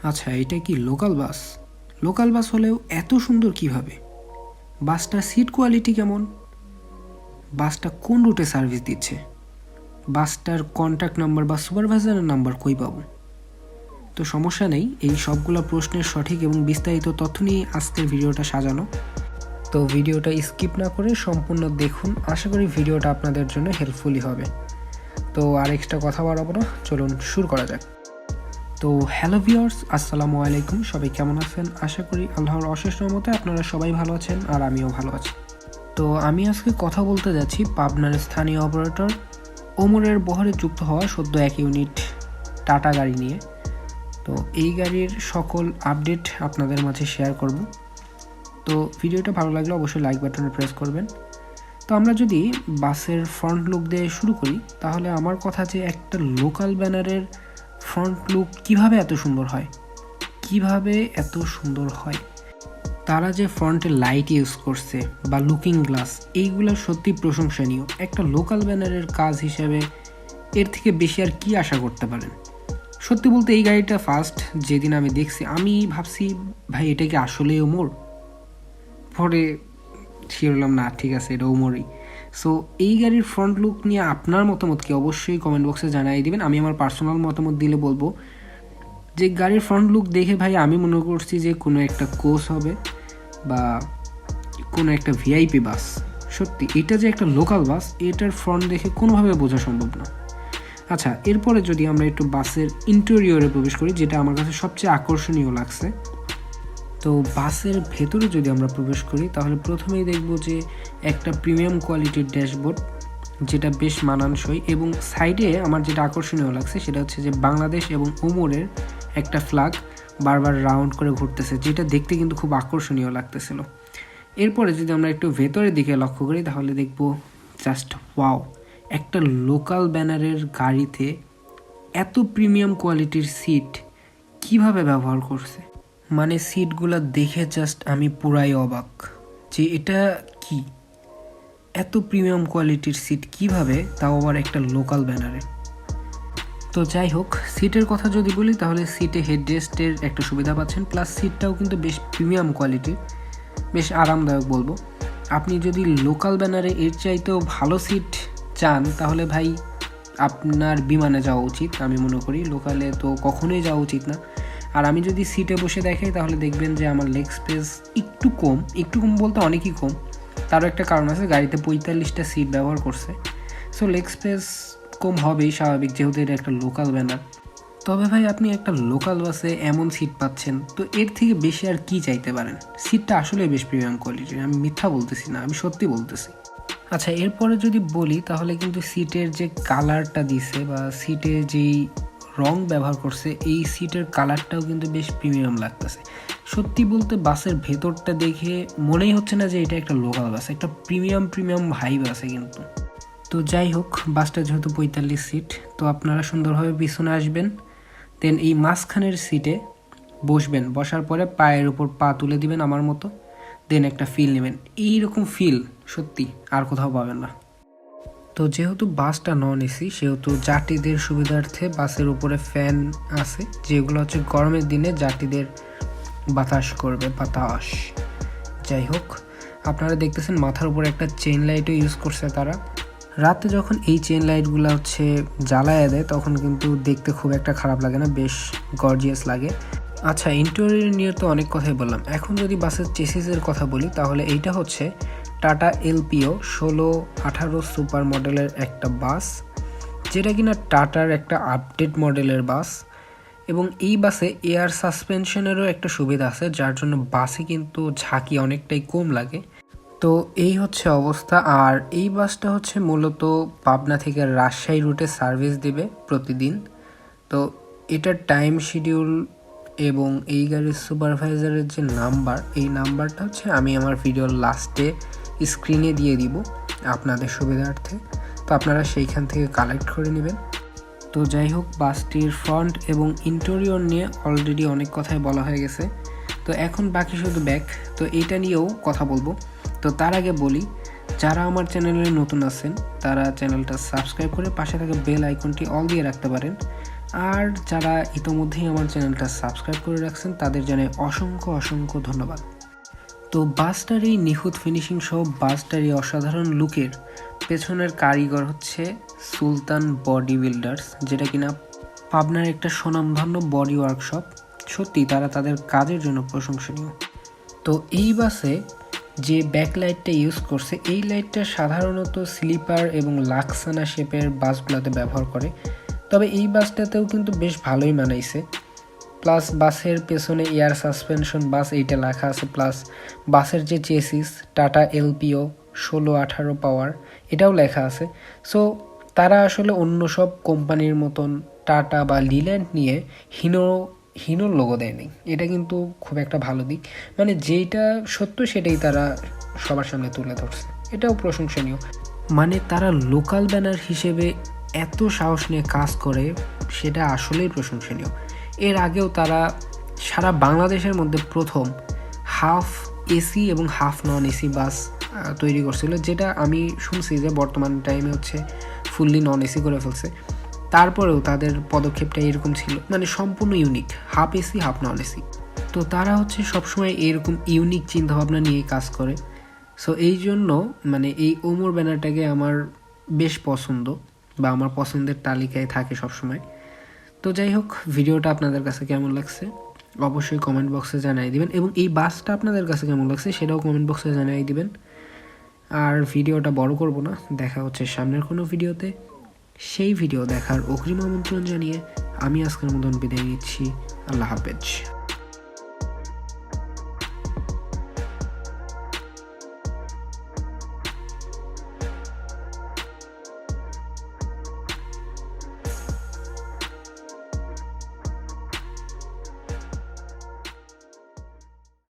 আচ্ছা, এটা কি লোকাল বাস? লোকাল বাস হলেও এত সুন্দর কিভাবে? বাসটার সিট কোয়ালিটি কেমন? বাসটা কোন রুটে সার্ভিস দিচ্ছে? বাসটার কন্ট্যাক্ট নাম্বার বা সুপারভাইজারের নাম্বার কই পাবো? তো সমস্যা নেই, এই সবগুলো প্রশ্নের সঠিক এবং বিস্তারিত তথ্য নিয়ে আজকের ভিডিওটা সাজানো। তো ভিডিওটা স্কিপ না করে সম্পূর্ণ দেখুন, আশা করি ভিডিওটা আপনাদের জন্য হেল্পফুলই হবে। তো আর এক্সট্রা কথা বাড়াবো না, চলুন শুরু করা যাক। তো হ্যালো ভিউয়ার্স, আসসালামু আলাইকুম। সবাই কেমন আছেন? আশা করি আল্লাহর অশেষ রহমতে আপনারা সবাই ভালো আছেন আর আমিও ভালো আছি। তো আমি আজকে কথা বলতে যাচ্ছি পাবনার স্থানীয় অপারেটর ওমরের বহরে যুক্ত হওয়া সদ্য 1 ইউনিট টাটা গাড়ি নিয়ে। তো এই গাড়ির সকল আপডেট আপনাদের মাঝে শেয়ার করব। তো ভিডিওটা ভালো লাগলে অবশ্যই লাইক বাটনে প্রেস করবেন। তো আমরা যদি বাসের ফ্রন্ট লুক দিয়ে শুরু করি, তাহলে আমার কথা যে একটা লোকাল ব্যানারের ফ্রন্ট লুক কিভাবে এত সুন্দর হয়, তারা যে ফ্রন্টে লাইট ইউজ করছে বা লুকিং গ্লাস, এইগুলো সত্যি প্রশংসনীয়। একটা লোকাল ব্যানারের কাজ হিসেবে এর থেকে বেশি আর কি আশা করতে পারেন? সত্যি বলতে এই গাড়িটা ফার্স্ট যেদিন আমি দেখছি, আমি ভাবছি ভাই এটা কি আসলে ওমর? পরে ঠিক হলাম না, ঠিক আছে এটা ওমরই। সো এই গাড়ির ফ্রন্ট লুক নিয়ে আপনার মতামত কি অবশ্যই কমেন্ট বক্সে জানিয়ে দিবেন। আমি আমার পার্সোনাল মতামত দিলে বলবো যে গাড়ির ফ্রন্ট লুক দেখে ভাই আমি মনে করছি যে কোনো একটা কোচ হবে বা কোনো একটা ভিআইপি বাস। সত্যি এটা যে একটা লোকাল বাস, এটার ফ্রন্ট দেখে কোনোভাবে বোঝা সম্ভব না। আচ্ছা, এরপরে যদি আমরা একটু বাসের ইন্টেরিয়রে প্রবেশ করি, যেটা আমার কাছে সবচেয়ে আকর্ষণীয় লাগছে। তো বাসের ভেতরে যদি আমরা প্রবেশ করি, তাহলে প্রথমেই দেখব যে একটা প্রিমিয়াম কোয়ালিটির ড্যাশবোর্ড, যেটা বেশ মানানসই। এবং সাইডে আমার যেটা আকর্ষণীয় লাগছে সেটা হচ্ছে যে বাংলাদেশ এবং ওমরের একটা ফ্ল্যাগ বারবার রাউন্ড করে ঘুরতেছে, যেটা দেখতে কিন্তু খুব আকর্ষণীয় লাগতেছিল। এরপরে যদি আমরা একটু ভেতরের দিকে লক্ষ্য করি, তাহলে দেখব জাস্ট ওয়াও, একটা লোকাল ব্যানারের গাড়িতে এত প্রিমিয়াম কোয়ালিটির সিট কিভাবে ব্যবহার করছে। মানে সিটগুলো দেখে জাস্ট আমি পুরাই অবাক যে এটা কি, এত প্রিমিয়াম কোয়ালিটির সিট কিভাবে, তাও আবার একটা লোকাল ব্যানারে। তো যাই হোক, সিটের কথা যদি বলি, তাহলে সিটে হেডরেস্টের একটা সুবিধা পাচ্ছেন, প্লাস সিটটাও কিন্তু বেশ প্রিমিয়াম কোয়ালিটির, বেশ আরামদায়ক বলবো। আপনি যদি লোকাল ব্যানারে এর চাইতেও ভালো সিট চান, তাহলে ভাই আপনার বিমানে যাওয়া উচিত। আমি মনে করি লোকালে তো কখনোই যাওয়া উচিত না। আর আমি যদি সিটে বসে দেখাই, তাহলে দেখবেন যে আমার লেগ স্পেস একটু কম বলতে অনেকই কম। তারও একটা কারণ আছে, গাড়িতে 45টা সিট ব্যবহার করছে, সো লেগ স্পেস কম হবেই স্বাভাবিক, যেহেতু এটা একটা লোকাল ব্যানার। তবে ভাই আপনি একটা লোকাল বাসে এমন সিট পাচ্ছেন, তো এর থেকে বেশি আর কি চাইতে পারেন? সিটটা আসলে বেশ প্রিমিয়াম কোয়ালিটির, আমি মিথ্যা বলতেছি না, আমি সত্যি বলতেছি। আচ্ছা, এরপরে যদি বলি, তাহলে কিন্তু সিটের যে কালারটা দিছে বা সিটে যেই রং ব্যবহার করছে, এই সিটের কালারটাও কিন্তু বেশ প্রিমিয়াম লাগতেছে। সত্যি বলতে বাসের ভেতরটা দেখে মনেই হচ্ছে না যে এটা একটা লোকাল বাস, একটা প্রিমিয়াম ভাইব আছে কিন্তু। তো যাই হোক, বাসটা যেহেতু 45 সিট, তো আপনারা সুন্দরভাবে পিছনে আসবেন, দেন এই মাঝখানের সিটে বসবেন। বসার পরে পায়ের উপর পা তুলে দিবেন আমার মতো, দেন একটা ফিল নেবেন। এইরকম ফিল সত্যি আর কোথাও পাবেন না। তো যেহেতু বাসটা নন এসি, সেহেতু যাত্রীদের সুবিধার্থে বাসের উপরে ফ্যান আছে, যেগুলো হচ্ছে গরমের দিনে যাত্রীদের বাতাস করবে, বাতাস। যাই হোক, আপনারা দেখতেছেন মাথার উপরে একটা চেইন লাইটও ইউজ করছে তারা। রাতে যখন এই চেইন লাইটগুলো হচ্ছে জ্বালায় দেয়, তখন কিন্তু দেখতে খুব একটা খারাপ লাগে না, বেশ গর্জিয়াস লাগে। আচ্ছা, ইন্টেরিয়র নিয়ে তো অনেক কথাই বললাম, এখন যদি বাসের চেসিসের কথা বলি, তাহলে এইটা হচ্ছে টাটা এলপিও 1618 সুপার মডেলের একটা বাস, যেটা কিনা টাটার একটা আপডেট মডেলের বাস। এবং এই বাসে এয়ার সাসপেনশনেরও একটা সুবিধা আছে, যার জন্য বাসে কিন্তু ঝাঁকি অনেকটাই কম লাগে। তো এই হচ্ছে অবস্থা। আর এই বাসটা হচ্ছে মূলত পাবনা থেকে রাজশাহী রুটে সার্ভিস দেবে প্রতিদিন। তো এটার টাইম শিডিউল এবং এই গাড়ির সুপারভাইজারের যে নাম্বার, এই নাম্বারটা হচ্ছে আমি আমার ভিডিওর লাস্টে স্ক্রিনে দিয়ে দিব আপনাদের সুবিধার্থে, তো আপনারা সেইখান থেকে কালেক্ট করে নেবেন। তো যাই হোক, বাসটির ফ্রন্ট এবং ইন্টেরিয়র নিয়ে অলরেডি অনেক কথাই বলা হয়ে গেছে, তো এখন বাকি শুধু ব্যাক। তো এইটা নিয়েও কথা বলবো। তো তার আগে বলি, যারা আমার চ্যানেলে নতুন আছেন, তারা চ্যানেলটা সাবস্ক্রাইব করে পাশে থাকা বেল আইকনটি অল দিয়ে রাখতে পারেন। আর যারা ইতোমধ্যেই আমার চ্যানেলটা সাবস্ক্রাইব করে রাখছেন তাদের জানাই অসংখ্য অসংখ্য ধন্যবাদ। তো বাসটার এই নিখুঁত ফিনিশিং সহ বাসটার এই অসাধারণ লুকের পেছনের কারিগর হচ্ছে সুলতান বডি বিল্ডার্স, যেটা কিনা পাবনার একটা স্বনামধন্য বডি ওয়ার্কশপ। সত্যি তারা তাদের কাজের জন্য প্রশংসনীয়। তো এই বাসে যে ব্যাকলাইটটা ইউজ করছে, এই লাইটটা সাধারণত স্লিপার এবং লাক্সানা শেপের বাসগুলোতে ব্যবহার করে, তবে এই বাসটাতেও কিন্তু বেশ ভালোই মানাইছে। প্লাস বাসের পেছনে এয়ার সাসপেনশন বাস এইটা লেখা আছে, প্লাস বাসের যে চেসিস টাটা এলপিও 1618 পাওয়ার এটাও লেখা আছে। সো তারা আসলে অন্য সব কোম্পানির মতন টাটা বা লিল্যান্ড নিয়ে হিনোর লোগো দেয়নি। এটা কিন্তু খুব একটা ভালো দিক, মানে যেইটা সত্য সেটাই তারা সবার সামনে তুলে ধরছে, এটাও প্রশংসনীয়। মানে তারা লোকাল ব্যানার হিসেবে এত সাহস নিয়ে কাজ করে, সেটা আসলেই প্রশংসনীয়। এর আগেও তারা সারা বাংলাদেশের মধ্যে প্রথম হাফ এসি এবং হাফ নন এসি বাস তৈরি করছিল, যেটা আমি শুনছি যে বর্তমান টাইমে হচ্ছে ফুললি নন এসি করে ফেলছে। তারপরেও তাদের পদক্ষেপটা এরকম ছিল, মানে সম্পূর্ণ unique, half AC half non AC. তো তারা হচ্ছে সবসময় এরকম ইউনিক চিন্তাভাবনা নিয়ে কাজ করে। সো এই জন্য মানে এই ওমর ব্যানারটাকে আমার বেশ পছন্দ, বা আমার পছন্দের তালিকায় থাকে সবসময়। তো যাই হোক, ভিডিওটা আপনাদের কাছে কেমন লাগছে অবশ্যই কমেন্ট বক্সে জানিয়ে দিবেন, এবং এই বাসটা আপনাদের কাছে কেমন লাগছে সেটাও কমেন্ট বক্সে জানিয়ে দিবেন। আর ভিডিওটা বড় করব না, দেখা হচ্ছে সামনের কোনো ভিডিওতে। সেই ভিডিও দেখার অগ্রিম আমন্ত্রণ জানিয়ে আমি আজকের মতন বিদায় নিচ্ছি। আল্লাহ হাফেজ।